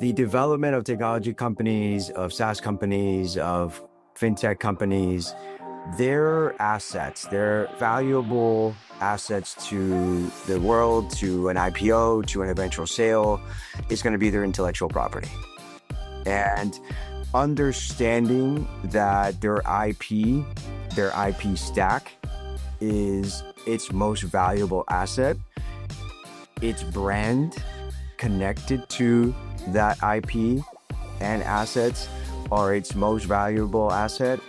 the development of technology companies, of SaaS companies, of fintech companies, their assets, their valuable assets to the world, to an IPO, to an eventual sale, is going to be their intellectual property. And understanding that their IP stack is its most valuable asset, its brand connected to that IP and assets are its most valuable asset,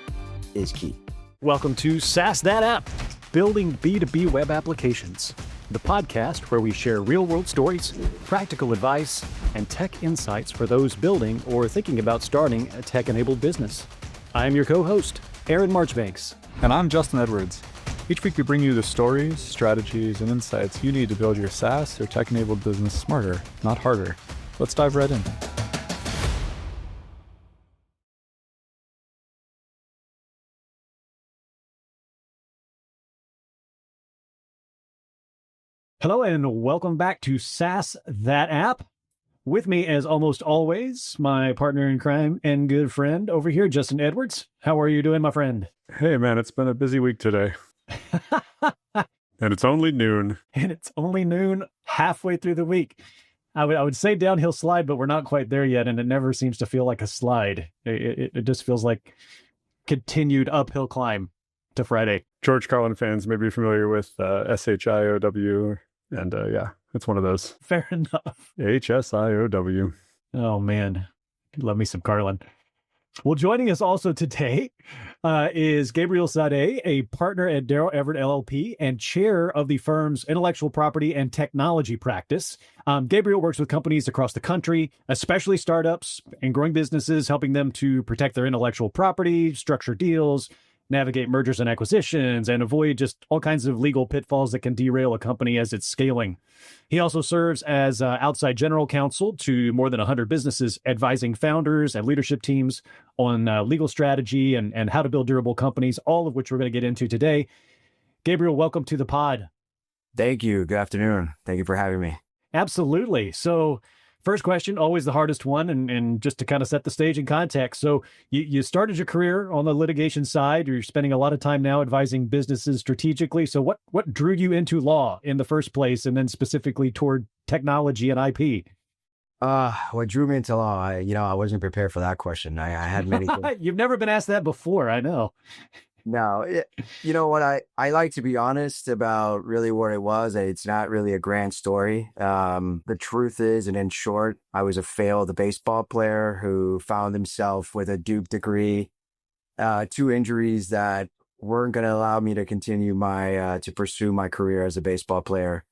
is key. Welcome to SaaS That App, building B2B web applications, the podcast where we share real-world stories, practical advice, and tech insights for those building or thinking about starting a tech-enabled business. I'm your co-host, Aaron Marchbanks. And I'm Justin Edwards. Each week we bring you the stories, strategies, and insights you need to build your SaaS or tech-enabled business smarter, not harder. Let's dive right in. Hello and welcome back to SaaS That App. With me, as almost always, my partner in crime and good friend over here, Justin Edwards. How are you doing, my friend? Hey man, it's been a busy week today. And it's only noon. And it's only noon halfway through the week. I would say downhill slide, but we're not quite there yet, and it never seems to feel like a slide. It just feels like continued uphill climb to Friday. George Carlin fans may be familiar with SHIOW, and yeah, it's one of those. Fair enough. HSIOW. Oh man, love me some Carlin. Well, joining us also today is Gabriel Saade, a partner at DarrowEverett LLP and chair of the firm's intellectual property and technology practice. Gabriel works with companies across the country, especially startups and growing businesses, helping them to protect their intellectual property, structure deals, navigate mergers and acquisitions, and avoid just all kinds of legal pitfalls that can derail a company as it's scaling. He also serves as outside general counsel to more than 100 businesses, advising founders and leadership teams on legal strategy and how to build durable companies, all of which we're going to get into today. Gabriel, welcome to the pod. Thank you. Good afternoon. Thank you for having me. Absolutely. So first question, always the hardest one, and just to kind of set the stage in context. So you started your career on the litigation side. You're spending a lot of time now advising businesses strategically. So what drew you into law in the first place, and then specifically toward technology and IP? What drew me into law? I wasn't prepared for that question. I had many things. You've never been asked that before, I know. No, you know what? I like to be honest about really what it was. It's not really a grand story. The truth is, and in short, I was a failed baseball player who found himself with a Duke degree, 2 injuries that weren't going to allow me to continue to pursue my career as a baseball player.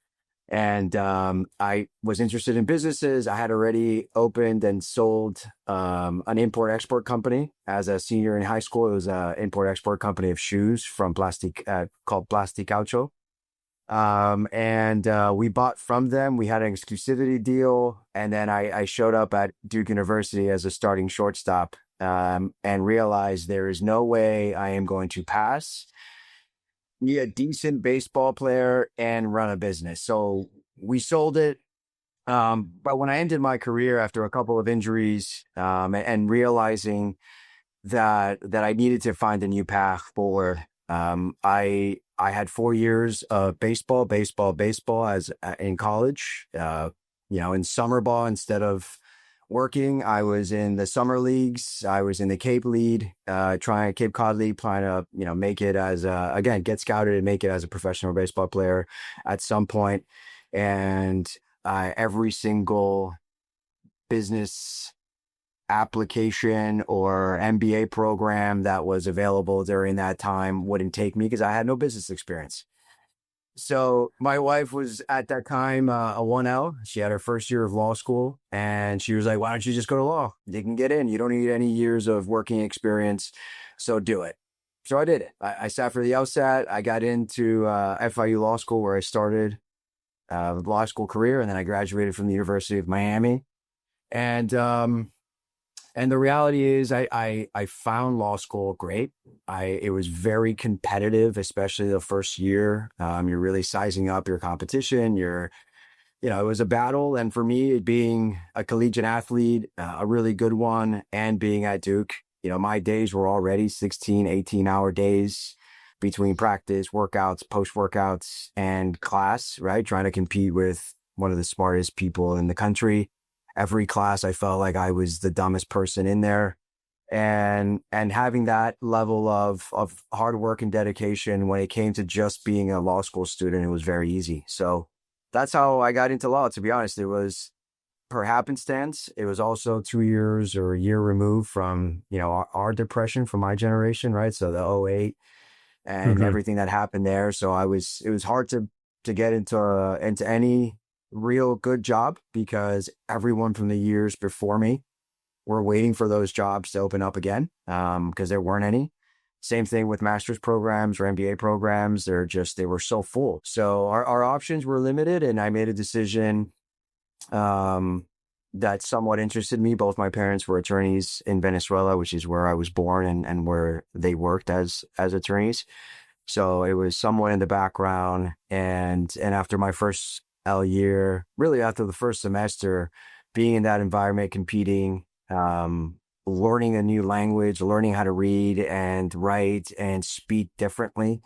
And I was interested in businesses. I had already opened and sold an import-export company as a senior in high school. It was an import-export company of shoes from called Counsel. And we bought from them. We had an exclusivity deal. And then I showed up at Duke University as a starting shortstop and realized there is no way I am going to be a decent baseball player and run a business. So we sold it. But when I ended my career after a couple of injuries and realizing that I needed to find a new path forward, I had 4 years of baseball as in college. In summer ball instead of working. I was in the summer leagues. I was in the Cape League, Cape Cod League, trying to, make it as get scouted and make it as a professional baseball player at some point. And every single business application or MBA program that was available during that time wouldn't take me because I had no business experience. So my wife was at that time a 1L. She had her first year of law school, and she was like, why don't you just go to law? You can get in. You don't need any years of working experience. So do it. So I did it. I sat for the LSAT. I got into FIU Law School, where I started the law school career, and then I graduated from the University of Miami. And the reality is I found law school great. It was very competitive, especially the first year. You're really sizing up your competition. You're it was a battle. And for me, being a collegiate athlete, a really good one, and being at Duke, my days were already 16, 18-hour days between practice, workouts, post-workouts, and class, right? Trying to compete with one of the smartest people in the country. Every class, I felt like I was the dumbest person in there. And having that level of hard work and dedication when it came to just being a law school student, it was very easy. So that's how I got into law. To be honest, it was per happenstance. It was also 2 years or a year removed from, our depression, from my generation, right? So the '08 and everything that happened there. So it was hard to get into any real good job, because everyone from the years before me were waiting for those jobs to open up again, because there weren't any. Same thing with master's programs or MBA programs. They were so full. So our options were limited, and I made a decision that somewhat interested me. Both my parents were attorneys in Venezuela, which is where I was born and where they worked as attorneys. So it was somewhat in the background. And after my first L year, really after the first semester, being in that environment, competing, learning a new language, learning how to read and write and speak differently,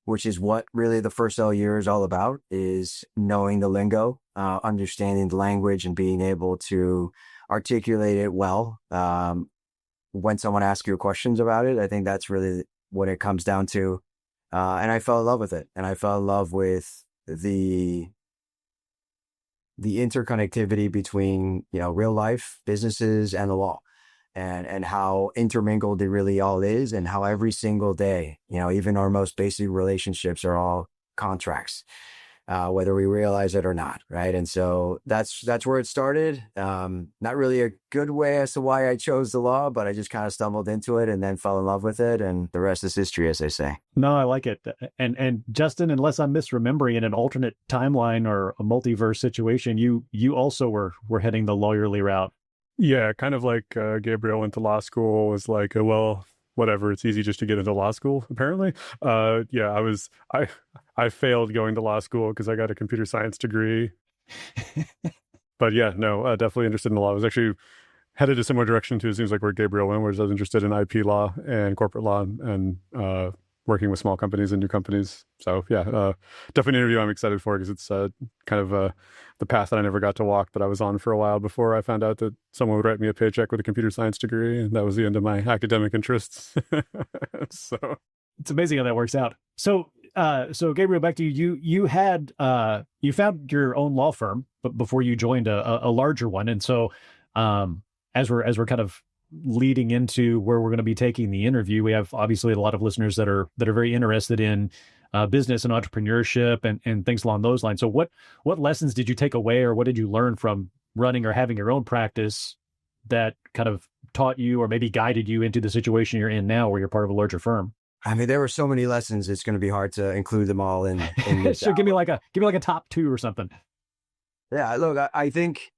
which is what really the first L year is all about, is knowing the lingo, understanding the language, and being able to articulate it well. When someone asks you questions about it, I think that's really what it comes down to. And I fell in love with it. And I fell in love with the interconnectivity between, real life businesses and the law, and how intermingled it really all is, and how every single day, even our most basic relationships are all contracts, whether we realize it or not. Right. And so that's where it started. Not really a good way as to why I chose the law, but I just kind of stumbled into it and then fell in love with it. And the rest is history, as they say. No, I like it. And Justin, unless I'm misremembering, in an alternate timeline or a multiverse situation, you also were heading the lawyerly route. Yeah, kind of like Gabriel went to law school, was like, well, whatever, it's easy just to get into law school, apparently. Yeah, I failed going to law school because I got a computer science degree. But yeah, no, definitely interested in the law. I was actually headed a similar direction to, it seems like, where Gabriel went, whereas I was interested in IP law and corporate law and working with small companies and new companies. So yeah, definitely an interview I'm excited for, because it's kind of the path that I never got to walk, but I was on for a while before I found out that someone would write me a paycheck with a computer science degree, and that was the end of my academic interests. So it's amazing how that works out. So Gabriel, back to you. You found your own law firm, but before you joined a larger one, and so as we're kind of leading into where we're going to be taking the interview, we have obviously a lot of listeners that are very interested in business and entrepreneurship and things along those lines. So what lessons did you take away, or what did you learn from running or having your own practice that kind of taught you or maybe guided you into the situation you're in now, where you're part of a larger firm? I mean, there were so many lessons, it's going to be hard to include them all in this. So give me like a top 2 or something. Yeah, look, I think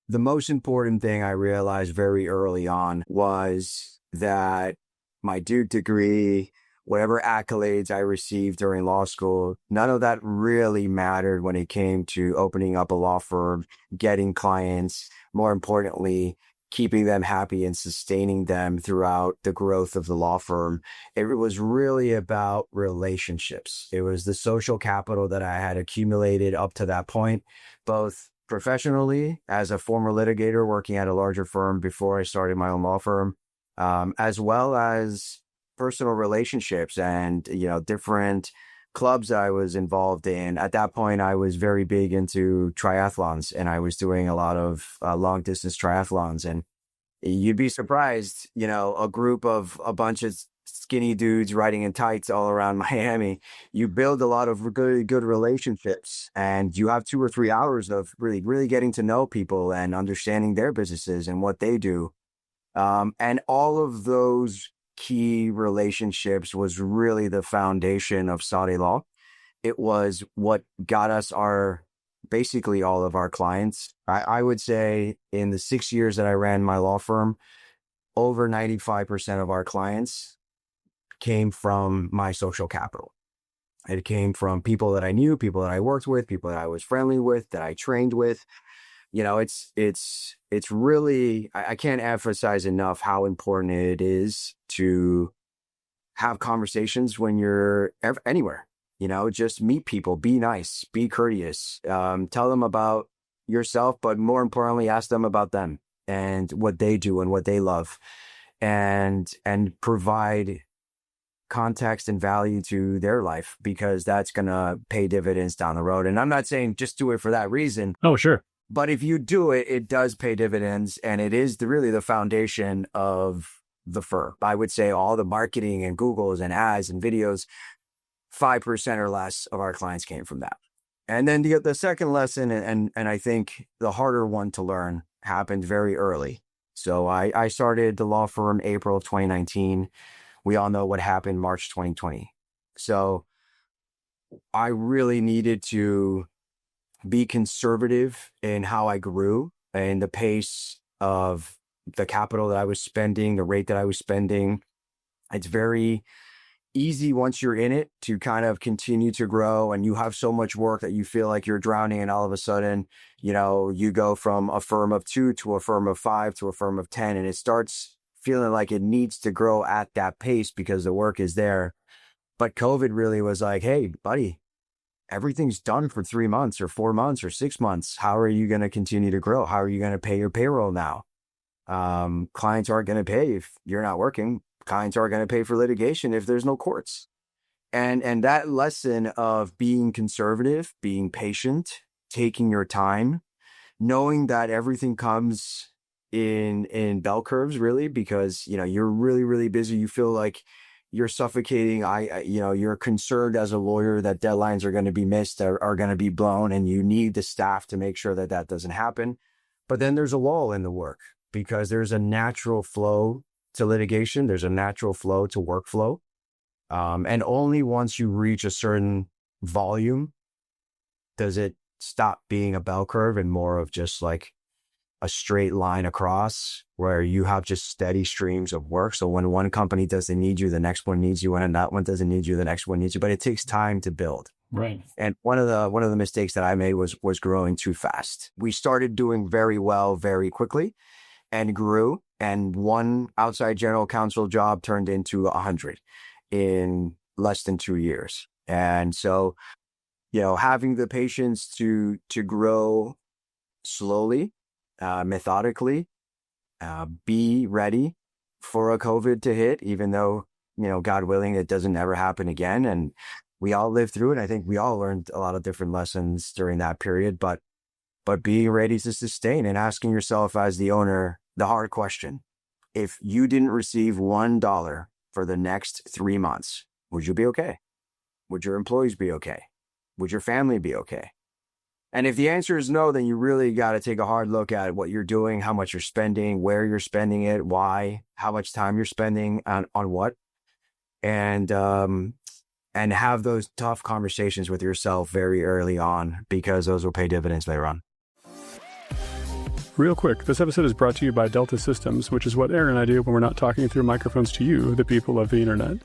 the most important thing I realized very early on was that my Duke degree, whatever accolades I received during law school, none of that really mattered when it came to opening up a law firm, getting clients, more importantly, keeping them happy and sustaining them throughout the growth of the law firm. It was really about relationships. It was the social capital that I had accumulated up to that point, both professionally as a former litigator working at a larger firm before I started my own law firm, as well as personal relationships and, different clubs that I was involved in. At that point, I was very big into triathlons, and I was doing a lot of long distance triathlons. And you'd be surprised, a group of a bunch of skinny dudes riding in tights all around Miami, you build a lot of good relationships, and you have 2 or 3 hours of really getting to know people and understanding their businesses and what they do. And all of those key relationships was really the foundation of Saade Law. It was what got us basically all of our clients. I would say in the 6 years that I ran my law firm, over 95% of our clients came from my social capital. It came from people that I knew, people that I worked with, people that I was friendly with, that I trained with. It's really, I can't emphasize enough how important it is to have conversations when you're anywhere. Just meet people, be nice, be courteous, tell them about yourself, but more importantly, ask them about them and what they do and what they love, and provide context and value to their life, because that's going to pay dividends down the road. And I'm not saying just do it for that reason. Oh, sure. But if you do it, it does pay dividends, and it is really the foundation of the firm. I would say all the marketing and Googles and ads and videos, 5% or less of our clients came from that. And then the second lesson, and I think the harder one to learn, happened very early. So I started the law firm April of 2019. We all know what happened March 2020. So I really needed to be conservative in how I grew and the pace of the capital that I was spending, the rate that I was spending. It's very easy once you're in it to kind of continue to grow, and you have so much work that you feel like you're drowning, and all of a sudden, you go from a firm of 2 to a firm of 5 to a firm of 10, and it starts feeling like it needs to grow at that pace because the work is there. But COVID really was like, hey, buddy, everything's done for 3 months or 4 months or 6 months. How are you going to continue to grow? How are you going to pay your payroll now? Clients aren't going to pay if you're not working. Clients aren't going to pay for litigation if there's no courts. And that lesson of being conservative, being patient, taking your time, knowing that everything comes in bell curves, really, because you're really, really busy. You feel like you're suffocating. You're concerned as a lawyer that deadlines are going to be missed, are going to be blown, and you need the staff to make sure that that doesn't happen. But then there's a lull in the work, because there's a natural flow to litigation. There's a natural flow to workflow. And only once you reach a certain volume does it stop being a bell curve and more of just like a straight line across, where you have just steady streams of work. So when one company doesn't need you, the next one needs you. When that one doesn't need you, the next one needs you. But it takes time to build. Right. And one of the mistakes that I made was growing too fast. We started doing very well very quickly and grew. And one outside general counsel job turned into 100 in less than 2 years. And so, having the patience to grow slowly, methodically, be ready for a COVID to hit, even though, God willing, it doesn't ever happen again. And we all lived through it. I think we all learned a lot of different lessons during that period, but being ready to sustain and asking yourself as the owner the hard question: if you didn't receive $1 for the next 3 months, would you be okay? Would your employees be okay? Would your family be okay? And if the answer is no, then you really got to take a hard look at what you're doing, how much you're spending, where you're spending it, why, how much time you're spending on what, and have those tough conversations with yourself very early on, because those will pay dividends later on. Real quick, this episode is brought to you by Delta Systems, which is what Aaron and I do when we're not talking through microphones to you, the people of the internet.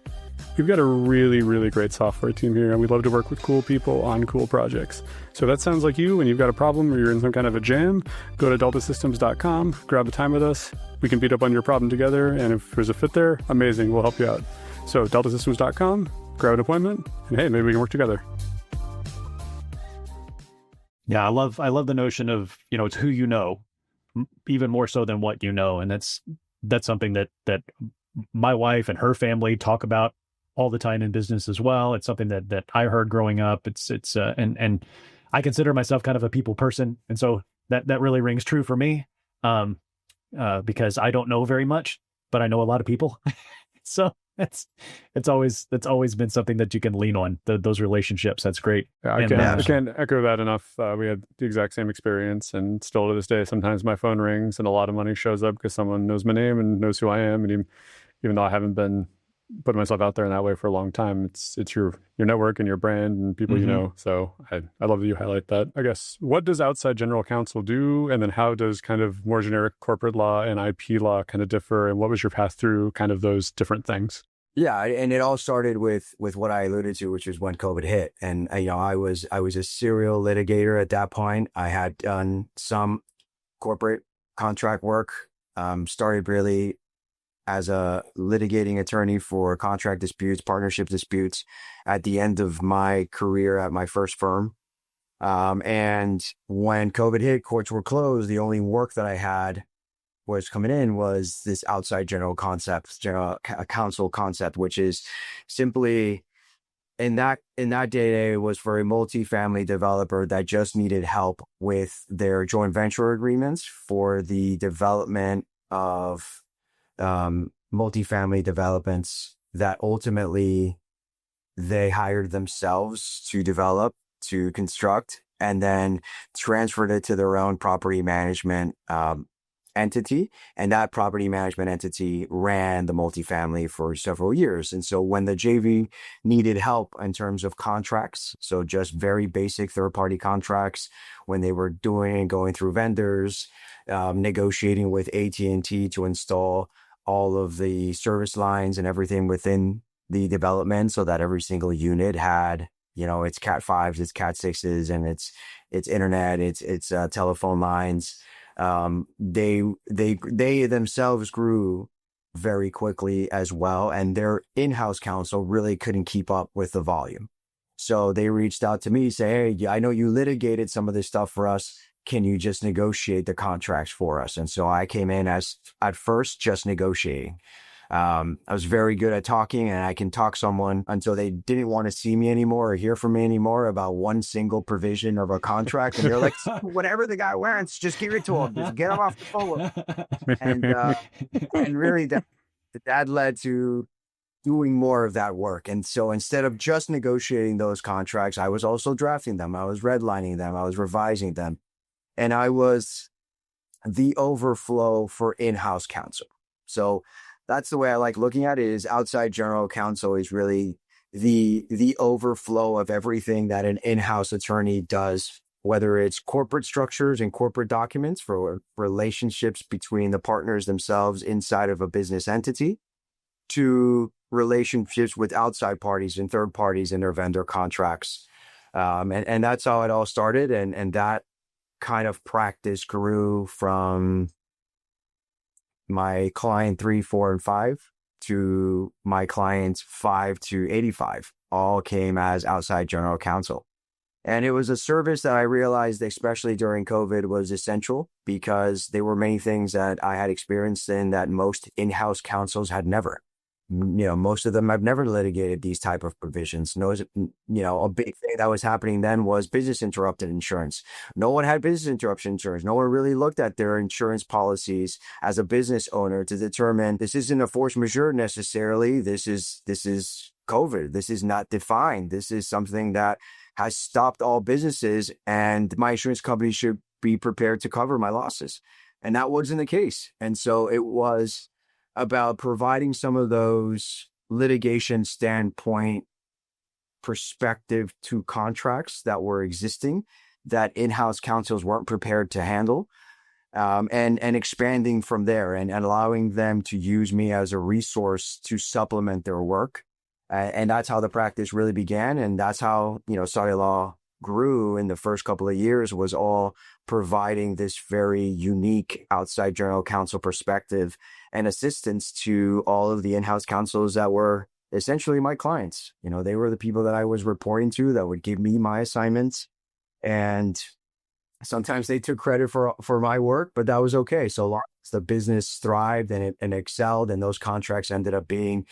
We've got a really, really great software team here, and we love to work with cool people on cool projects. So if that sounds like you and you've got a problem or you're in some kind of a jam, go to deltasystems.com, grab a time with us. We can beat up on your problem together, and if there's a fit there, amazing, we'll help you out. So deltasystems.com, grab an appointment, and hey, maybe we can work together. Yeah, I love the notion of, it's who you know, even more so than what you know. And that's something that my wife and her family talk about all the time in business as well. It's something that I heard growing up. And I consider myself kind of a people person. And so that really rings true for me, because I don't know very much, but I know a lot of people. So it's always been something that you can lean on, those relationships. That's great. Yeah, I can't echo that enough. We had the exact same experience, and still to this day, sometimes my phone rings and a lot of money shows up because someone knows my name and knows who I am. And even though I haven't been putting myself out there in that way for a long time, it's your network and your brand and people you know. So I love that you highlight that. I guess, what does outside general counsel do? And then how does kind of more generic corporate law and IP law kind of differ? And what was your path through kind of those different things? Yeah, and it all started with what I alluded to, which is when COVID hit, and I was a serial litigator at that point. I had done some corporate contract work. Started really as a litigating attorney for contract disputes, partnership disputes, at the end of my career at my first firm. And when COVID hit, courts were closed. The only work that I had was coming in was this outside general counsel concept, which is simply in that day, it was for a multifamily developer that just needed help with their joint venture agreements for the development of multifamily developments that ultimately they hired themselves to develop, to construct, and then transferred it to their own property management entity. And that property management entity ran the multifamily for several years. And so when the JV needed help in terms of contracts, so just very basic third-party contracts, when they were going through vendors, negotiating with AT&T to install all of the service lines and everything within the development so that every single unit had, its Cat 5s, its Cat 6s, and its internet, its telephone lines. They themselves grew very quickly as well, and their in-house counsel really couldn't keep up with the volume. So they reached out to me, say, "Hey, I know you litigated some of this stuff for us. Can you just negotiate the contracts for us?" And so I came in as, at first, just negotiating. I was very good at talking, and I can talk someone until they didn't want to see me anymore or hear from me anymore about one single provision of a contract. And they're like, "Whatever the guy wants, just give it to him. Just get him off the phone." And really that led to doing more of that work. And so instead of just negotiating those contracts, I was also drafting them. I was redlining them. I was revising them. And I was the overflow for in-house counsel. So that's the way I like looking at it, is outside general counsel is really the overflow of everything that an in-house attorney does, whether it's corporate structures and corporate documents for relationships between the partners themselves inside of a business entity, to relationships with outside parties and third parties in their vendor contracts. And that's how it all started. And that kind of practice grew from my client 3, 4, and 5 to my clients 5 to 85, all came as outside general counsel. And it was a service that I realized, especially during COVID, was essential, because there were many things that I had experienced in that most in-house counsels had never. Most of them have never litigated these type of provisions. A big thing that was happening then was business interruption insurance. No one had business interruption insurance. No one really looked at their insurance policies as a business owner to determine, this isn't a force majeure necessarily. This is COVID. This is not defined. This is something that has stopped all businesses, and my insurance company should be prepared to cover my losses. And that wasn't the case. And so it was about providing some of those litigation standpoint perspective to contracts that were existing that in-house counsels weren't prepared to handle, and expanding from there and allowing them to use me as a resource to supplement their work. And that's how the practice really began. And that's how, Saade Law grew in the first couple of years, was all providing this very unique outside general counsel perspective and assistance to all of the in-house counsels that were essentially my clients. They were the people that I was reporting to that would give me my assignments. And sometimes they took credit for my work, but that was okay. So long as the business thrived and excelled, and those contracts ended up being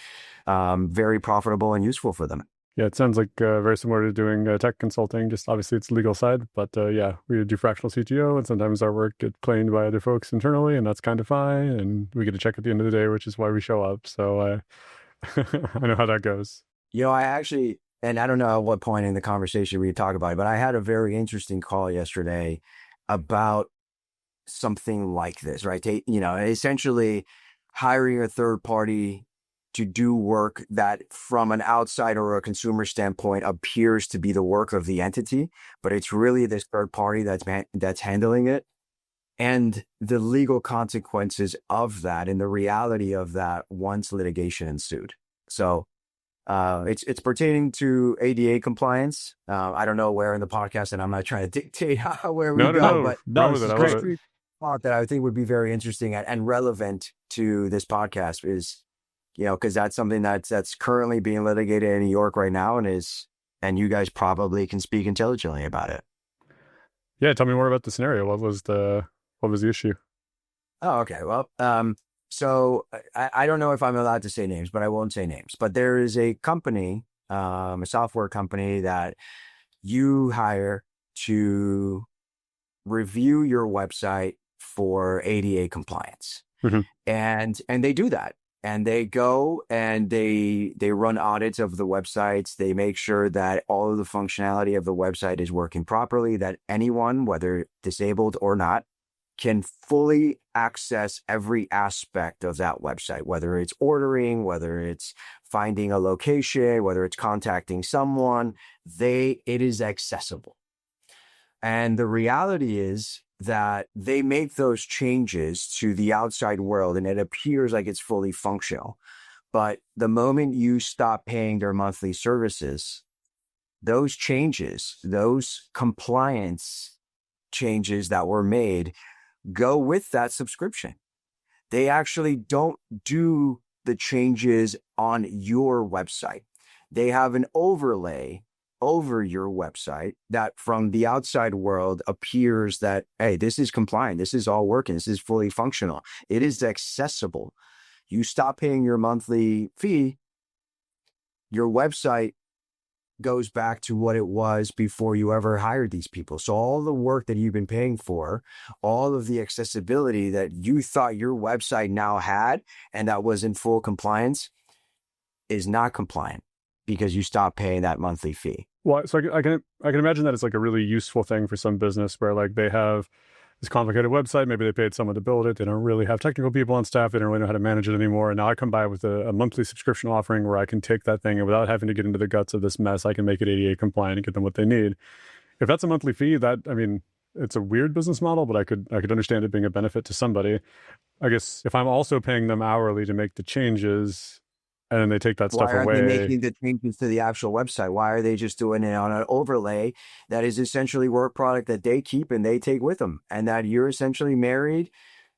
very profitable and useful for them. Yeah, it sounds like very similar to doing tech consulting. Just obviously it's legal side, but yeah, we do fractional CTO, and sometimes our work gets claimed by other folks internally, and that's kind of fine. And we get a check at the end of the day, which is why we show up. So I know how that goes. I actually, and I don't know at what point in the conversation we talk about it, but I had a very interesting call yesterday about something like this, right? Essentially hiring a third party to do work that from an outsider or a consumer standpoint appears to be the work of the entity, but it's really this third party that's handling it. And the legal consequences of that and the reality of that once litigation ensued. So it's pertaining to ADA compliance. I don't know where in the podcast, and I'm not trying to dictate where we go, but run with it. I love it. Thought that I think would be very interesting and relevant to this podcast is, because that's something that's currently being litigated in New York right now, and you guys probably can speak intelligently about it. Yeah, tell me more about the scenario. What was the issue? Oh, okay. Well, so I don't know if I'm allowed to say names, but I won't say names. But there is a company, a software company that you hire to review your website for ADA compliance. Mm-hmm. And they do that. And they go and they run audits of the websites. They make sure that all of the functionality of the website is working properly, that anyone, whether disabled or not, can fully access every aspect of that website, whether it's ordering, whether it's finding a location, whether it's contacting someone, it is accessible. And the reality is that they make those changes to the outside world and it appears like it's fully functional. But the moment you stop paying their monthly services, those changes, those compliance changes that were made go with that subscription. They actually don't do the changes on your website. They have an overlay over your website that from the outside world appears that, hey, this is compliant. This is all working. This is fully functional. It is accessible. You stop paying your monthly fee, your website goes back to what it was before you ever hired these people. So all the work that you've been paying for, all of the accessibility that you thought your website now had and that was in full compliance is not compliant because you stopped paying that monthly fee. Well, so I can imagine that it's like a really useful thing for some business where like they have this complicated website, maybe they paid someone to build it, they don't really have technical people on staff, they don't really know how to manage it anymore, and now I come by with a monthly subscription offering where I can take that thing and without having to get into the guts of this mess, I can make it ADA compliant and get them what they need. If that's a monthly fee, it's a weird business model, but I could understand it being a benefit to somebody. I guess if I'm also paying them hourly to make the changes, and then they take that stuff away. Why aren't they making the changes to the actual website? Why are they just doing it on an overlay that is essentially work product that they keep and they take with them? And that you're essentially married.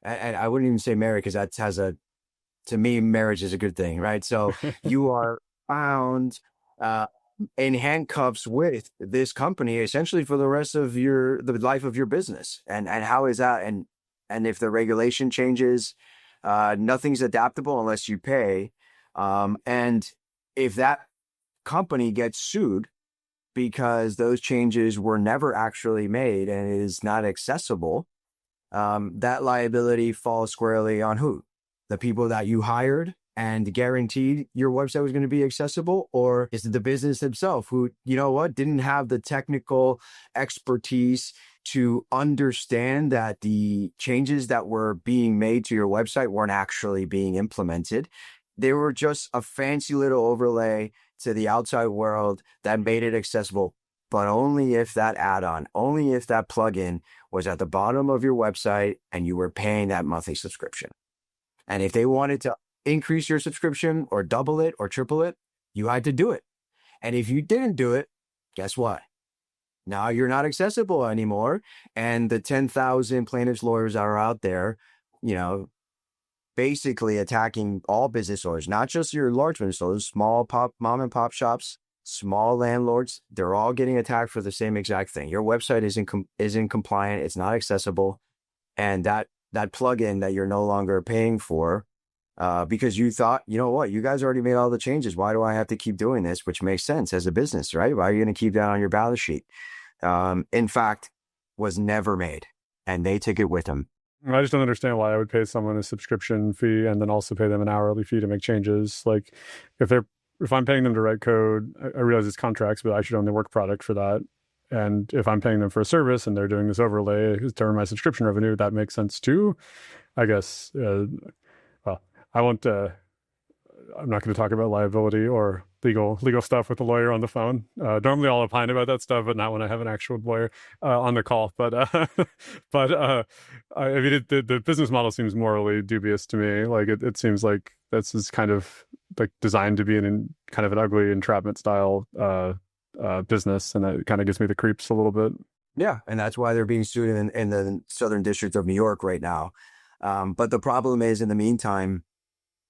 And I wouldn't even say married because to me, marriage is a good thing, right? So you are bound in handcuffs with this company essentially for the rest of the life of your business. And how is that? And if the regulation changes, nothing's adaptable unless you pay. And if that company gets sued because those changes were never actually made and it is not accessible, that liability falls squarely on who? The people that you hired and guaranteed your website was going to be accessible, or is it the business themselves who, didn't have the technical expertise to understand that the changes that were being made to your website weren't actually being implemented? They were just a fancy little overlay to the outside world that made it accessible, but only if that add-on, only if that plugin was at the bottom of your website and you were paying that monthly subscription. And if they wanted to increase your subscription or double it or triple it, you had to do it. And if you didn't do it, guess what? Now you're not accessible anymore. And the 10,000 plaintiffs lawyers that are out there, basically attacking all business owners, not just your large business owners, small mom and pop shops, small landlords, they're all getting attacked for the same exact thing. Your website isn't compliant, it's not accessible. And that plugin that you're no longer paying for, because you thought, you guys already made all the changes. Why do I have to keep doing this? Which makes sense as a business, right? Why are you going to keep that on your balance sheet? In fact, was never made, and they took it with them. I just don't understand why I would pay someone a subscription fee and then also pay them an hourly fee to make changes. Like if I'm paying them to write code, I realize it's contracts, but I should own the work product for that. And if I'm paying them for a service and they're doing this overlay to earn my subscription revenue, that makes sense too, I guess. I won't, I'm not going to talk about liability or legal stuff with a lawyer on the phone. Normally I'll opine about that stuff, but not when I have an actual lawyer on the call. But the business model seems morally dubious to me. Like it seems like this is kind of like designed to be in kind of an ugly entrapment style business, and that kind of gives me the creeps a little bit. Yeah, and that's why they're being sued in the Southern District of New York right now. But the problem is, in the meantime,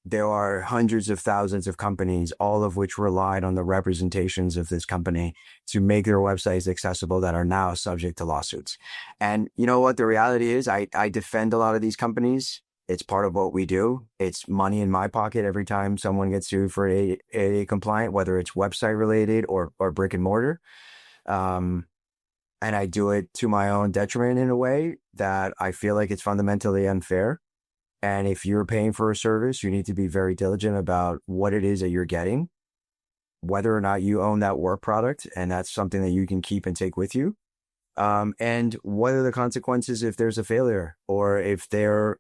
there are hundreds of thousands of companies, all of which relied on the representations of this company to make their websites accessible, that are now subject to lawsuits. And you know what the reality is? I defend a lot of these companies. It's part of what we do. It's money in my pocket every time someone gets sued for ADA compliant, whether it's website related or brick and mortar. And I do it to my own detriment in a way that I feel like it's fundamentally unfair. And if you're paying for a service, you need to be very diligent about what it is that you're getting, whether or not you own that work product, and that's something that you can keep and take with you. And what are the consequences if there's a failure, or if they're,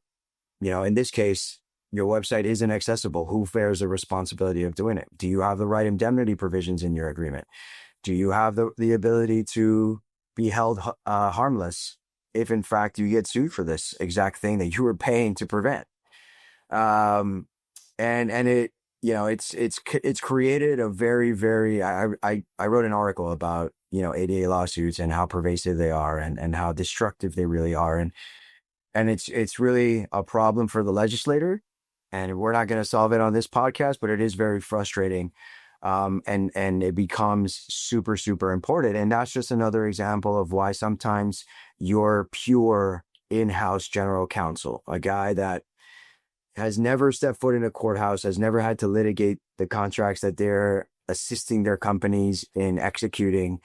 in this case, your website isn't accessible? Who bears the responsibility of doing it? Do you have the right indemnity provisions in your agreement? Do you have the ability to be held harmless if in fact you get sued for this exact thing that you were paying to prevent? And it, it's created a very, very, I wrote an article about, ADA lawsuits and how pervasive they are, and how destructive they really are. And it's really a problem for the legislator, and we're not going to solve it on this podcast, but it is very frustrating. And it becomes super, super important. And that's just another example of why sometimes your pure in-house general counsel, a guy that has never stepped foot in a courthouse, has never had to litigate the contracts that they're assisting their companies in executing,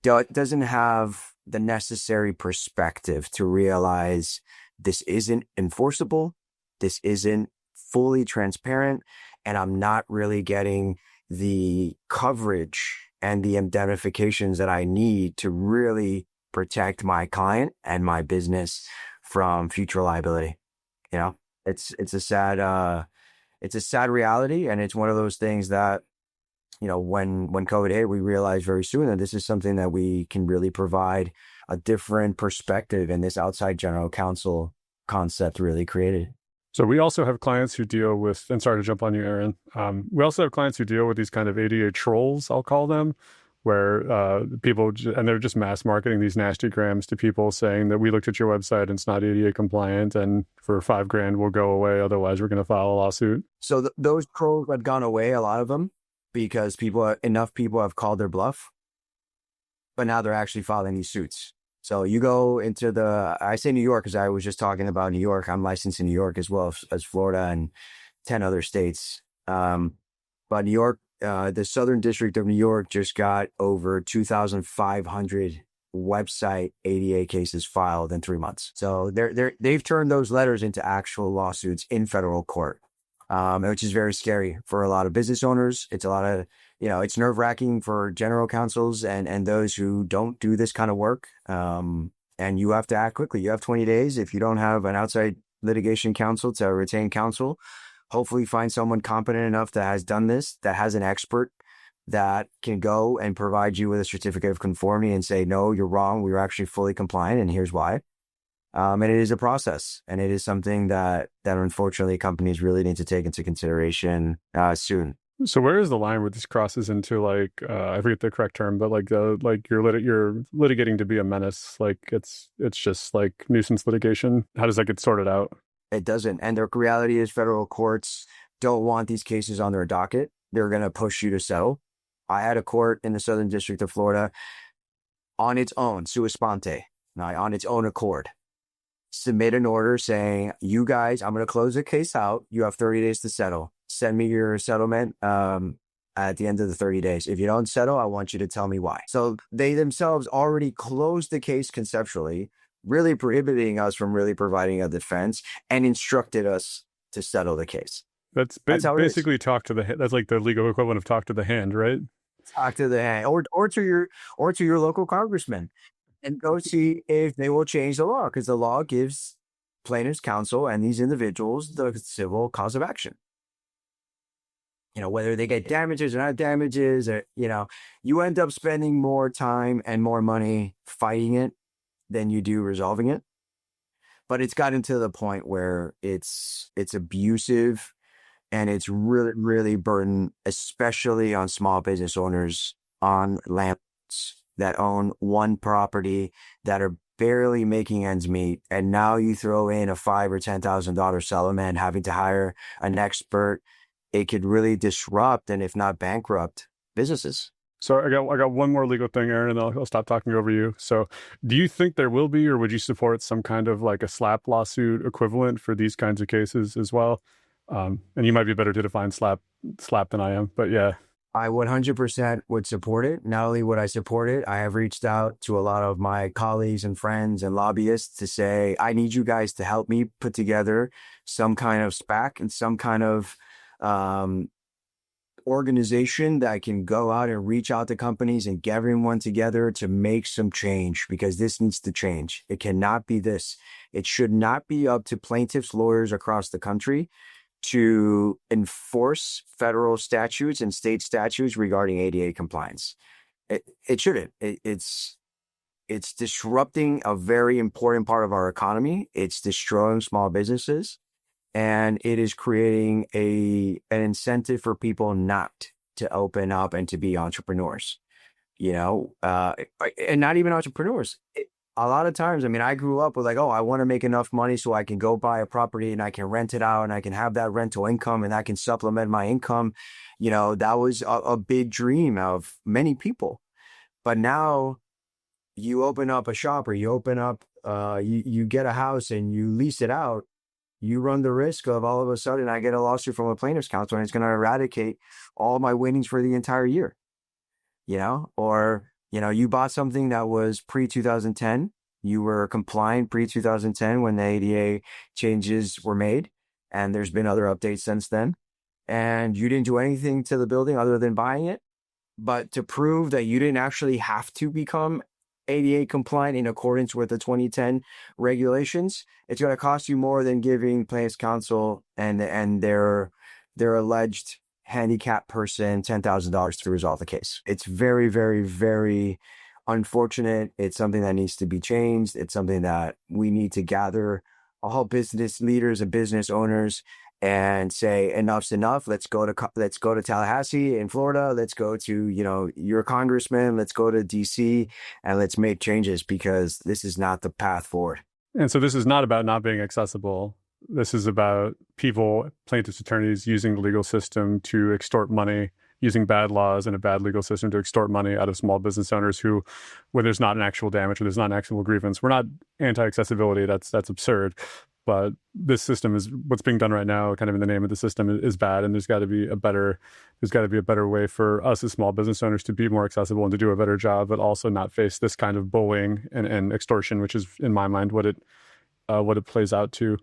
doesn't have the necessary perspective to realize this isn't enforceable, this isn't fully transparent, and I'm not really getting the coverage and the indemnifications that I need to really protect my client and my business from future liability. It's a sad reality, and it's one of those things that, when COVID hit, we realized very soon that this is something that we can really provide a different perspective, and this outside general counsel concept really created. So we also have clients who deal with, and sorry to jump on you, Aaron. We also have clients who deal with these kind of ADA trolls, I'll call them, where people, and they're just mass marketing these nasty grams to people saying that we looked at your website and it's not ADA compliant, and for $5,000 we'll go away, otherwise we're going to file a lawsuit. So those trolls have gone away, a lot of them, because enough people have called their bluff, but now they're actually filing these suits. So you go into I say New York because I was just talking about New York. I'm licensed in New York as well as Florida and 10 other states. But New York, the Southern District of New York just got over 2,500 website ADA cases filed in 3 months. So they've turned those letters into actual lawsuits in federal court, which is very scary for a lot of business owners. It's a lot of, it's nerve-wracking for general counsels and those who don't do this kind of work. And you have to act quickly. You have 20 days. If you don't have an outside litigation counsel to retain counsel, hopefully find someone competent enough that has done this, that has an expert that can go and provide you with a certificate of conformity and say, no, you're wrong. We were actually fully compliant, and here's why. And it is a process, and it is something that unfortunately companies really need to take into consideration soon. So where is the line where this crosses into, like, I forget the correct term, but you're litigating to be a menace? Like it's just like nuisance litigation. How does that get sorted out? It doesn't. And the reality is federal courts don't want these cases on their docket. They're going to push you to settle. I had a court in the Southern District of Florida on its own, sua sponte, on its own accord, submit an order saying, you guys, I'm going to close the case out. You have 30 days to settle. Send me your settlement at the end of the 30 days. If you don't settle, I want you to tell me why. So they themselves already closed the case conceptually, really prohibiting us from really providing a defense, and instructed us to settle the case. That's basically talk to the hand. That's like the legal equivalent of talk to the hand, right? Talk to the hand, or to your local congressman, and go see if they will change the law, because the law gives plaintiffs' counsel and these individuals the civil cause of action. Whether they get damages or not damages, or, you end up spending more time and more money fighting it than you do resolving it. But it's gotten to the point where it's abusive. And it's really, really burden, especially on small business owners, on landlords that own one property, that are barely making ends meet. And now you throw in a $5,000 or $10,000 settlement, having to hire an expert. It could really disrupt, and if not bankrupt, businesses. So I got one more legal thing, Aaron, and I'll stop talking over you. So do you think there will be, or would you support some kind of like a SLAP lawsuit equivalent for these kinds of cases as well? And you might be better to define SLAP than I am, but yeah. I 100% would support it. Not only would I support it, I have reached out to a lot of my colleagues and friends and lobbyists to say, I need you guys to help me put together some kind of SPAC and some kind of organization that can go out and reach out to companies and get everyone together to make some change, because this needs to change. It cannot be this. It should not be up to plaintiffs' lawyers across the country to enforce federal statutes and state statutes regarding ADA compliance. It shouldn't. It's disrupting a very important part of our economy. It's destroying small businesses. And it is creating an incentive for people not to open up and to be entrepreneurs, and not even entrepreneurs. A lot of times, I mean, I grew up with like, oh, I want to make enough money so I can go buy a property and I can rent it out and I can have that rental income and that can supplement my income. That was a big dream of many people. But now you open up a shop, or you open up, you get a house and you lease it out. You run the risk of all of a sudden I get a lawsuit from a plaintiff's counsel and it's going to eradicate all my winnings for the entire year, or, you bought something that was pre-2010. You were compliant pre-2010 when the ADA changes were made, and there's been other updates since then. And you didn't do anything to the building other than buying it. But to prove that you didn't actually have to become ADA compliant in accordance with the 2010 regulations, it's going to cost you more than giving plaintiff's counsel and their alleged handicapped person $10,000 to resolve the case. It's very, very, very unfortunate. It's something that needs to be changed. It's something that we need to gather all business leaders and business owners and say, enough's enough. Let's go to Tallahassee in Florida. Let's go to, your congressman. Let's go to DC and let's make changes, because this is not the path forward. And so this is not about not being accessible. This is about people, plaintiffs' attorneys, using the legal system to extort money, using bad laws and a bad legal system to extort money out of small business owners who, when there's not an actual damage or there's not an actual grievance. We're not anti-accessibility. That's absurd. But this system is what's being done right now, kind of in the name of the system, is bad. And there's got to be a better way for us as small business owners to be more accessible and to do a better job, but also not face this kind of bullying and extortion, which is, in my mind, what it plays out to.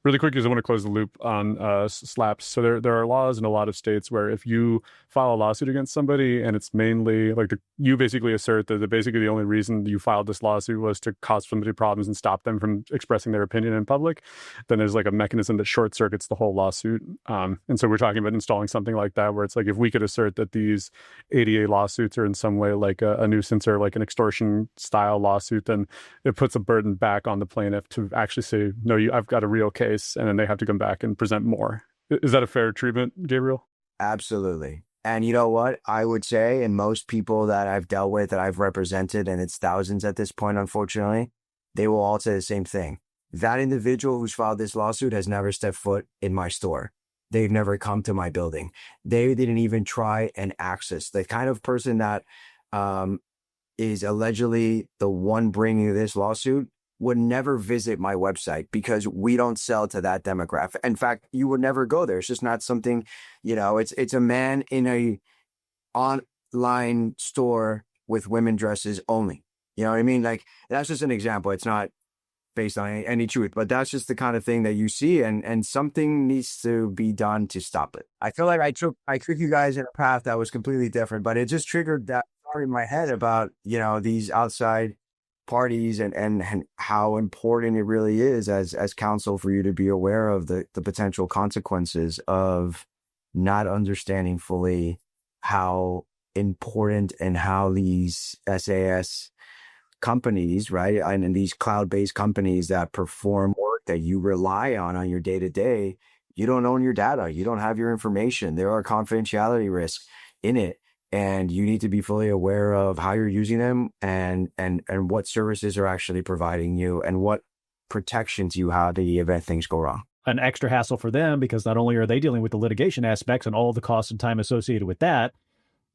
Really quick, because I want to close the loop on SLAPs. So there are laws in a lot of states where if you file a lawsuit against somebody and it's mainly like you basically assert that basically the only reason you filed this lawsuit was to cause somebody problems and stop them from expressing their opinion in public, then there's like a mechanism that short circuits the whole lawsuit. And so we're talking about installing something like that, where it's like if we could assert that these ADA lawsuits are in some way like a nuisance or like an extortion style lawsuit, then it puts a burden back on the plaintiff to actually say, no, I've got a real case. And then they have to come back and present more. Is that a fair treatment, Gabriel? Absolutely. And you know what? I would say, and most people that I've dealt with, that I've represented, and it's thousands at this point, unfortunately, they will all say the same thing. That individual who's filed this lawsuit has never stepped foot in my store. They've never come to my building. They didn't even try and access. The kind of person that is allegedly the one bringing this lawsuit would never visit my website, because we don't sell to that demographic. In fact, you would never go there. It's just not something, it's a man in a online store with women dresses only. You know what I mean? Like, that's just an example. It's not based on any truth, but that's just the kind of thing that you see, and something needs to be done to stop it. I feel like I took you guys in a path that was completely different, but it just triggered that thought in my head about, these outside parties and how important it really is as counsel for you to be aware of the potential consequences of not understanding fully how important and how these SaaS companies, right, and these cloud-based companies that perform work that you rely on your day-to-day, You don't own your data. You don't have your information. There are confidentiality risks in it. And you need to be fully aware of how you're using them and what services are actually providing you and what protections you have in the event things go wrong. An extra hassle for them because not only are they dealing with the litigation aspects and all the costs and time associated with that,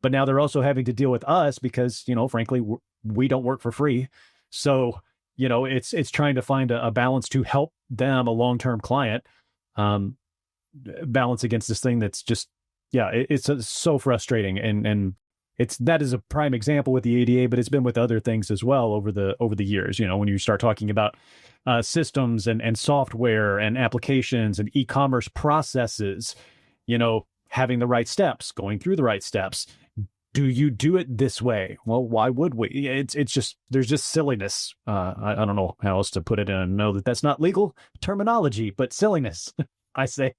but now they're also having to deal with us because, frankly, we don't work for free. So, it's trying to find a balance to help them, a long-term client, balance against this thing that's just, it's so frustrating. And that is a prime example with the ADA, but it's been with other things as well over the years. When you start talking about systems and software and applications and e-commerce processes, having the right steps, going through the right steps. Do you do it this way? Well, why would we? It's just, there's just silliness. I don't know how else to put it. And I know that's not legal terminology, but silliness, I say.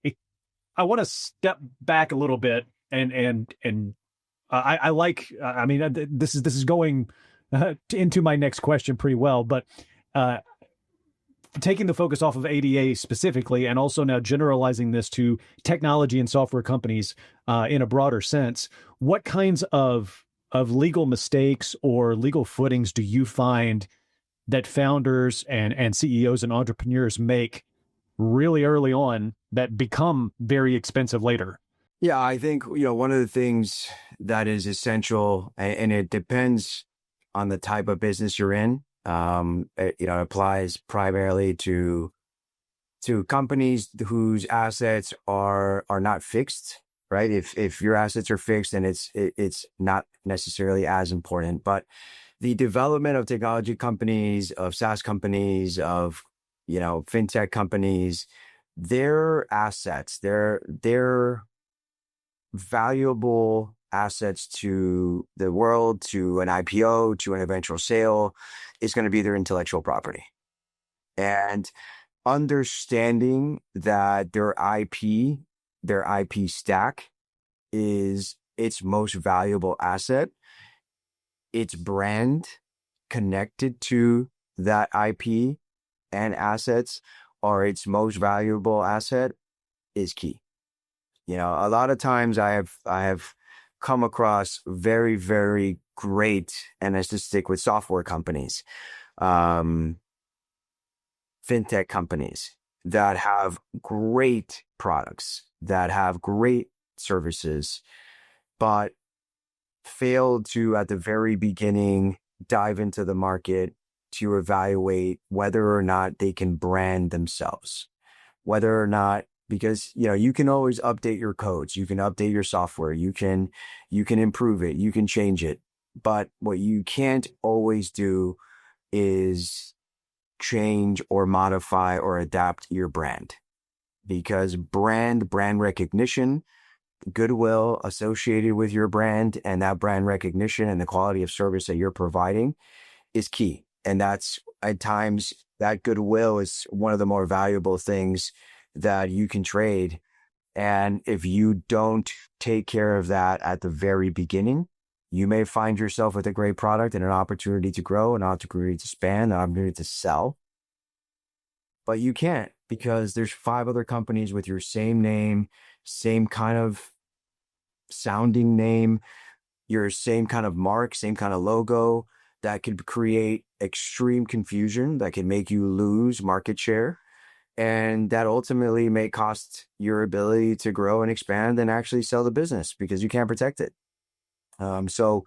I want to step back a little bit and I like, this is going into my next question pretty well, but taking the focus off of ADA specifically, and also now generalizing this to technology and software companies in a broader sense, what kinds of legal mistakes or legal footings do you find that founders and CEOs and entrepreneurs make really early on that become very expensive later? Yeah, I think, one of the things that is essential, and it depends on the type of business you're in. It applies primarily to companies whose assets are not fixed, right? If your assets are fixed, then it's not necessarily as important. But the development of technology companies, of SaaS companies, of fintech companies, their assets, their valuable assets to the world, to an IPO, to an eventual sale, is going to be their intellectual property. And understanding that their IP stack is its most valuable asset, its brand connected to that IP and assets are its most valuable asset, is key. A lot of times I have come across very, very great, and let's just stick with software companies, fintech companies that have great products, that have great services, but failed to, at the very beginning, dive into the market to evaluate whether or not they can brand themselves, whether or not, because you can always update your codes, you can update your software, you can improve it, you can change it, but what you can't always do is change or modify or adapt your brand, because brand recognition, goodwill associated with your brand, and that brand recognition and the quality of service that you're providing is key. And that's, at times, that goodwill is one of the more valuable things that you can trade. And if you don't take care of that at the very beginning, you may find yourself with a great product and an opportunity to grow, an opportunity to expand, an opportunity to sell. But you can't, because there's 5 other companies with your same name, same kind of sounding name, your same kind of mark, same kind of logo, that could create extreme confusion, that can make you lose market share. And that ultimately may cost your ability to grow and expand and actually sell the business because you can't protect it. So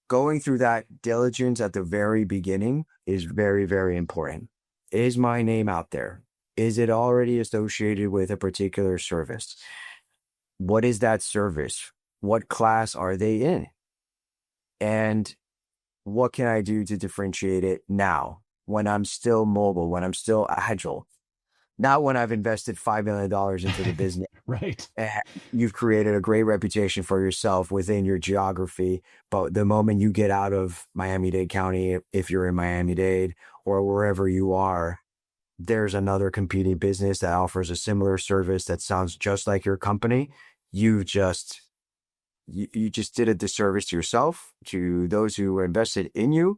going through that diligence at the very beginning is very, very important. Is my name out there? Is it already associated with a particular service? What is that service? What class are they in? And what can I do to differentiate it now, when I'm still mobile, when I'm still agile? Not when I've invested $5 million into the business. Right. You've created a great reputation for yourself within your geography. But the moment you get out of Miami-Dade County, if you're in Miami-Dade or wherever you are, there's another competing business that offers a similar service that sounds just like your company. You just did a disservice to yourself, to those who were invested in you,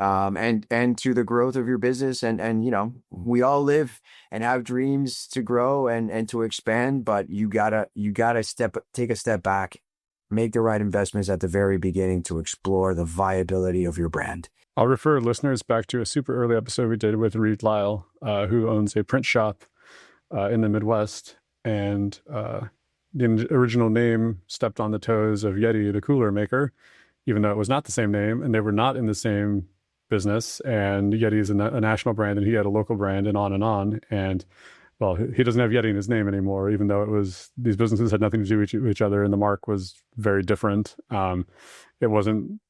and to the growth of your business. And we all live and have dreams to grow and to expand, but you gotta take a step back, make the right investments at the very beginning to explore the viability of your brand. I'll refer listeners back to a super early episode we did with Reed Lyle, who owns a print shop in the Midwest. And the original name stepped on the toes of Yeti, the cooler maker, even though it was not the same name and they were not in the same business. And Yeti is a national brand and he had a local brand, and on and on. And well, he doesn't have Yeti in his name anymore, even though these businesses had nothing to do with each other and the mark was very different. It wasn't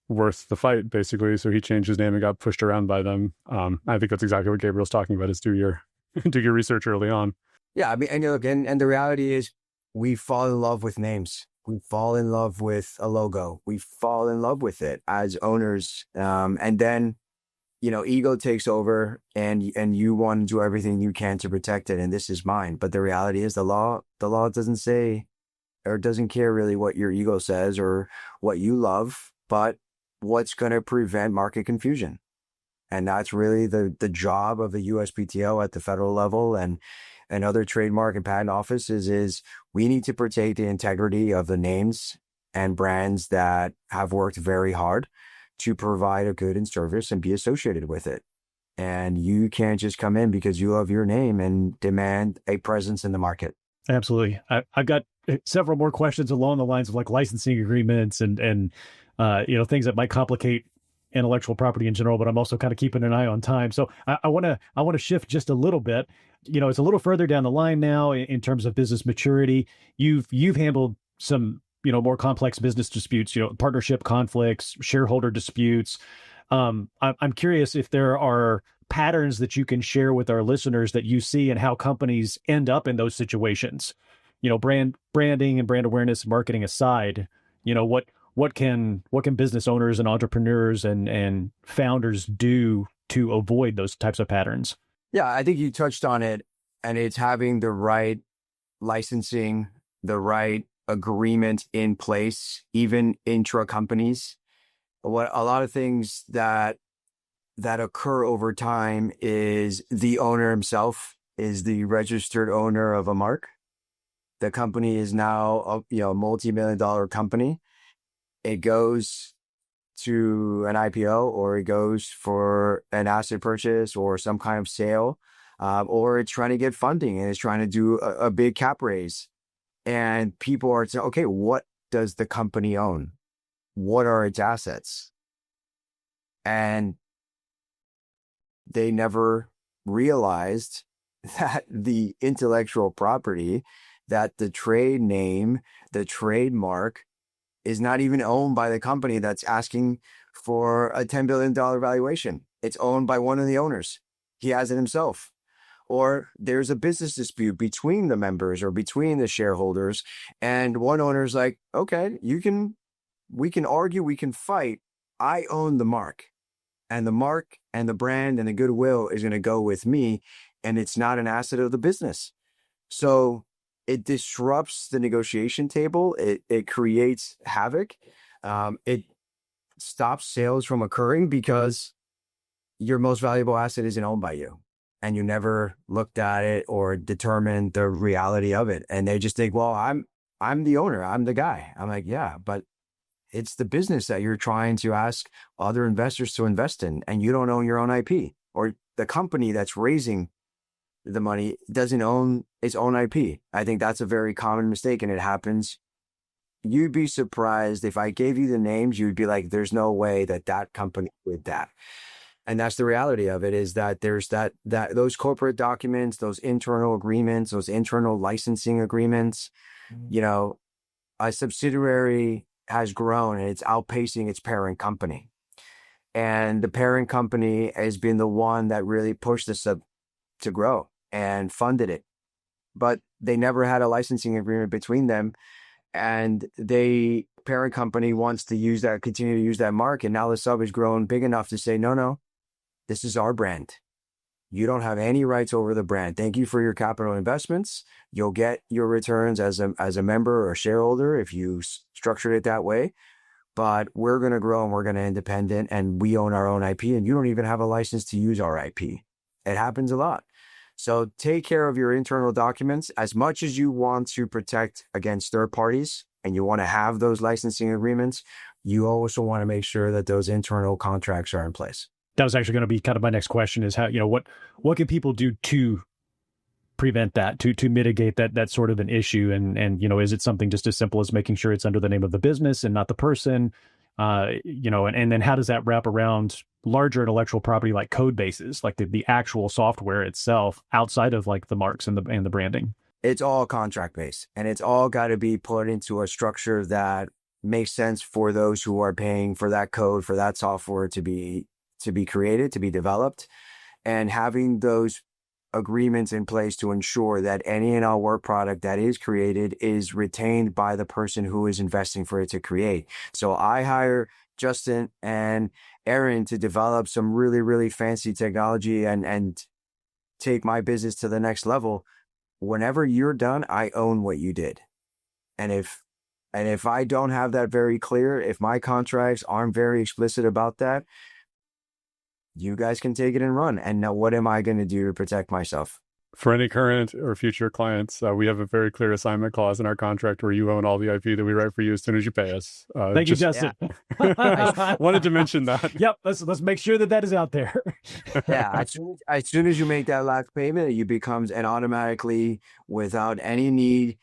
worth the fight, basically. So he changed his name and got pushed around by them. I think that's exactly what Gabriel's talking about, is do your research early on. Yeah, I mean, and look, and the reality is we fall in love with names. We fall in love with a logo. We fall in love with it as owners. And then, ego takes over and you want to do everything you can to protect it. And this is mine. But the reality is the law doesn't say or doesn't care really what your ego says or what you love, but what's going to prevent market confusion. And that's really the job of the USPTO at the federal level and other trademark and patent offices is we need to protect the integrity of the names and brands that have worked very hard to provide a good and service and be associated with it. And you can't just come in because you love your name and demand a presence in the market. Absolutely. I've got several more questions along the lines of like licensing agreements and things that might complicate intellectual property in general, but I'm also kind of keeping an eye on time. So I want to shift just a little bit. It's a little further down the line now in terms of business maturity. You've handled some, more complex business disputes, partnership conflicts, shareholder disputes. I'm curious if there are patterns that you can share with our listeners that you see and how companies end up in those situations. Branding and brand awareness, marketing aside, what can business owners and entrepreneurs and founders do to avoid those types of patterns? Yeah, I think you touched on it, and it's having the right licensing, the right agreement in place, even intra companies. What a lot of things that occur over time is the owner himself is the registered owner of a mark. The company is now a multi-million-dollar company. It goes to an IPO or it goes for an asset purchase or some kind of sale, or it's trying to get funding and it's trying to do a big cap raise. And people are saying, okay, what does the company own? What are its assets? And they never realized that the intellectual property, that the trade name, the trademark is not even owned by the company that's asking for a $10 billion valuation. It's owned by one of the owners. He has it himself. Or there's a business dispute between the members or between the shareholders. And one owner's like, okay, we can argue, we can fight. I own the mark. And the mark and the brand and the goodwill is going to go with me. And it's not an asset of the business. So it disrupts the negotiation table. It creates havoc. It stops sales from occurring because your most valuable asset isn't owned by you. And you never looked at it or determined the reality of it. And they just think, well, I'm the owner. I'm the guy. I'm like, yeah, but it's the business that you're trying to ask other investors to invest in. And you don't own your own IP, or the company that's raising the money doesn't own its own IP. I think that's a very common mistake, and it happens. You'd be surprised if I gave you the names, you'd be like, there's no way that company did that. And that's the reality of it, is that there's that those corporate documents, those internal agreements, those internal licensing agreements, a subsidiary has grown and it's outpacing its parent company. And the parent company has been the one that really pushed this up to grow and funded it. But they never had a licensing agreement between them. And the parent company wants to continue to use that mark. And now the sub has grown big enough to say, no, this is our brand. You don't have any rights over the brand. Thank you for your capital investments. You'll get your returns as a member or a shareholder if you structured it that way. but we're going to grow and we're going to independent and we own our own IP and you don't even have a license to use our IP. It happens a lot. So take care of your internal documents as much as you want to protect against third parties and you want to have those licensing agreements. You also want to make sure that those internal contracts are in place. That was actually going to be kind of my next question is how, what can people do to prevent that, to mitigate that sort of an issue? And, is it something just as simple as making sure it's under the name of the business and not the person? And then how does that wrap around larger intellectual property like code bases, like the actual software itself outside of like the marks and the branding? It's all contract based and it's all got to be put into a structure that makes sense for those who are paying for that code, for that software to be created, to be developed, and having those agreements in place to ensure that any and all work product that is created is retained by the person who is investing for it to create. So I hire Justin and Aaron to develop some really, really fancy technology and take my business to the next level. Whenever you're done, I own what you did. And if I don't have that very clear, if my contracts aren't very explicit about that, you guys can take it and run. And now what am I going to do to protect myself? For any current or future clients, we have a very clear assignment clause in our contract where you own all the IP that we write for you as soon as you pay us. Thank you, Justin. Yeah. Wanted to mention that. Yep, let's make sure that is out there. Yeah, as soon as you make that last payment, it becomes and automatically, without any need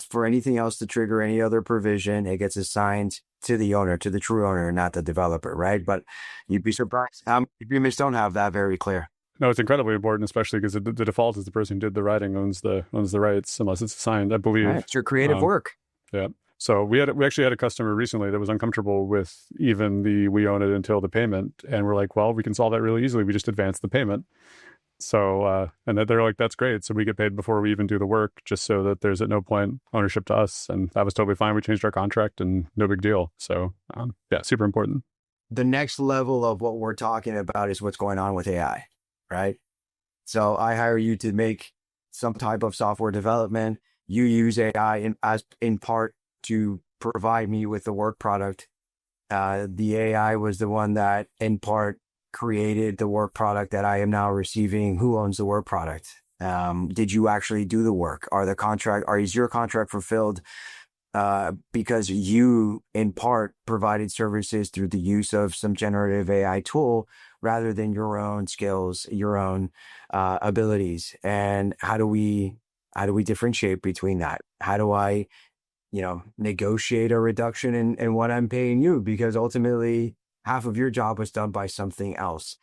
for anything else to trigger any other provision, it gets assigned to the owner, to the true owner, not the developer, right? But you'd be surprised how many agreements don't have that very clear. No, it's incredibly important, especially because the default is the person who did the writing owns the rights, unless it's assigned, I believe. Right, it's your creative work. Yeah. So we actually had a customer recently that was uncomfortable with even we own it until the payment, and we're like, well, we can solve that really easily. We just advance the payment. So and they're like, that's great. So we get paid before we even do the work, just so that there's at no point ownership to us, and that was totally fine. We changed our contract, and no big deal. So yeah, super important. The next level of what we're talking about is what's going on with AI. Right? So I hire you to make some type of software development. You use AI in part to provide me with the work product. The AI was the one that in part created the work product that I am now receiving. Who owns the work product? Did you actually do the work? Is your contract fulfilled because you in part provided services through the use of some generative AI tool rather than your own skills, your own abilities? And how do we differentiate between that? How do I, negotiate a reduction in what I'm paying you? Because ultimately half of your job was done by something else.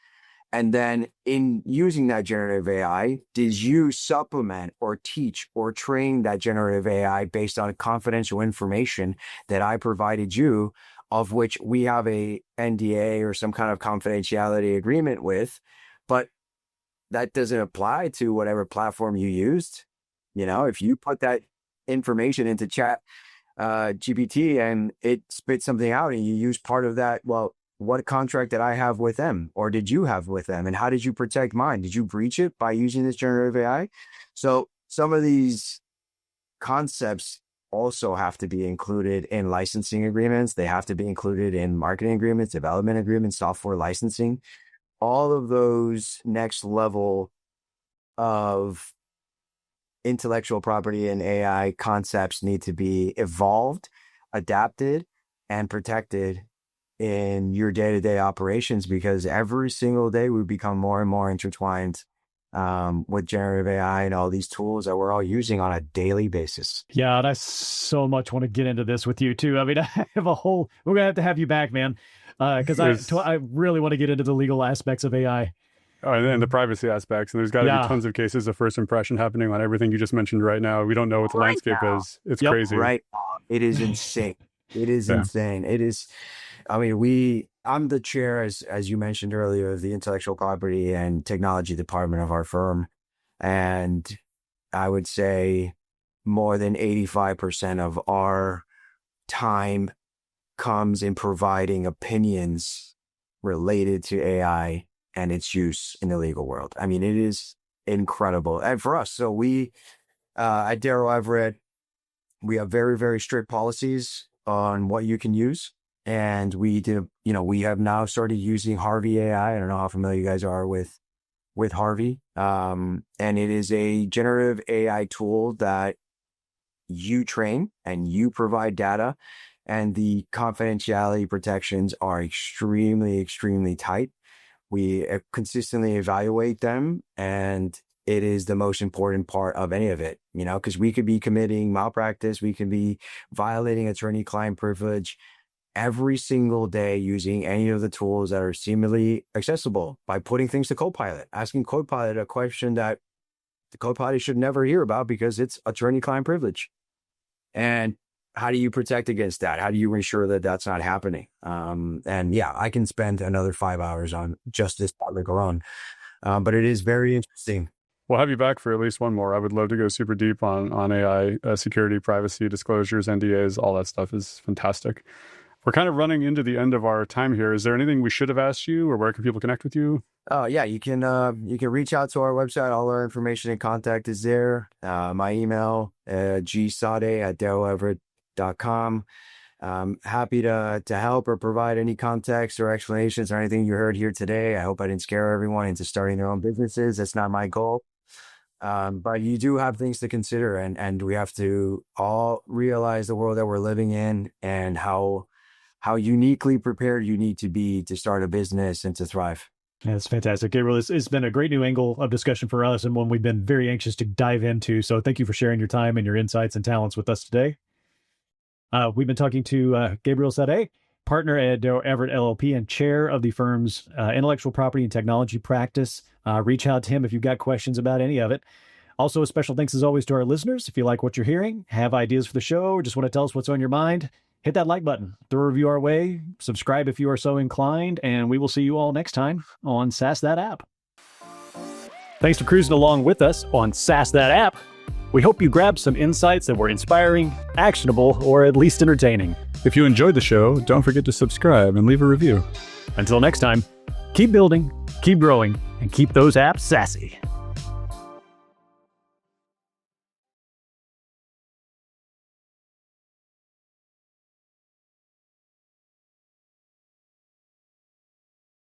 And then in using that generative AI, did you supplement or teach or train that generative AI based on confidential information that I provided you, of which we have a NDA or some kind of confidentiality agreement with, but that doesn't apply to whatever platform you used? If you put that information into chat GPT and it spits something out and you use part of that, well, what contract did I have with them, or did you have with them? And how did you protect mine? Did you breach it by using this generative AI? So some of these concepts also have to be included in licensing agreements. They have to be included in marketing agreements, development agreements, software licensing. All of those next level of intellectual property and AI concepts need to be evolved, adapted, and protected in your day-to-day operations, because every single day we become more and more intertwined with generative AI and all these tools that we're all using on a daily basis. Yeah, and I so much want to get into this with you too. I mean, I have we're going to have you back, man, because I really want to get into the legal aspects of AI. Oh, and the privacy aspects. And there's got to be tons of cases of first impression happening on everything you just mentioned right now. We don't know what the landscape is. It's crazy. Right. It is insane. It is insane. It is. I mean, I'm the chair, as you mentioned earlier, of the intellectual property and technology department of our firm. And I would say more than 85% of our time comes in providing opinions related to AI and its use in the legal world. I mean, it is incredible. And for us, so we, at DarrowEverett, we have very, very strict policies on what you can use And we did, we have now started using Harvey AI. I don't know how familiar you guys are with Harvey. And it is a generative AI tool that you train and you provide data, and the confidentiality protections are extremely, extremely tight. We consistently evaluate them, and it is the most important part of any of it, because we could be committing malpractice, we could be violating attorney-client privilege every single day using any of the tools that are seemingly accessible by putting things to Copilot, asking Copilot a question that the Copilot should never hear about because it's attorney-client privilege. And how do you protect against that? How do you ensure that that's not happening? And yeah, I can spend another 5 hours on just this topic alone, but it is very interesting. We'll have you back for at least one more. I would love to go super deep on AI, security, privacy, disclosures, NDAs, all that stuff is fantastic. We're kind of running into the end of our time here. Is there anything we should have asked you, or where can people connect with you? Yeah, you can reach out to our website. All our information and contact is there. My email, gsade@DarrowEverett.com. Happy to help or provide any context or explanations or anything you heard here today. I hope I didn't scare everyone into starting their own businesses. That's not my goal. But you do have things to consider, and we have to all realize the world that we're living in and how uniquely prepared you need to be to start a business and to thrive. Yeah, that's fantastic. Gabriel, it's been a great new angle of discussion for us, and one we've been very anxious to dive into. So thank you for sharing your time and your insights and talents with us today. We've been talking to Gabriel Saade, partner at DarrowEverett LLP and chair of the firm's intellectual property and technology practice. Reach out to him if you've got questions about any of it. Also, a special thanks as always to our listeners. If you like what you're hearing, have ideas for the show, or just want to tell us what's on your mind, hit that like button, throw a review our way, subscribe if you are so inclined, and we will see you all next time on SaaS That App. Thanks for cruising along with us on SaaS That App. We hope you grabbed some insights that were inspiring, actionable, or at least entertaining. If you enjoyed the show, don't forget to subscribe and leave a review. Until next time, keep building, keep growing, and keep those apps sassy.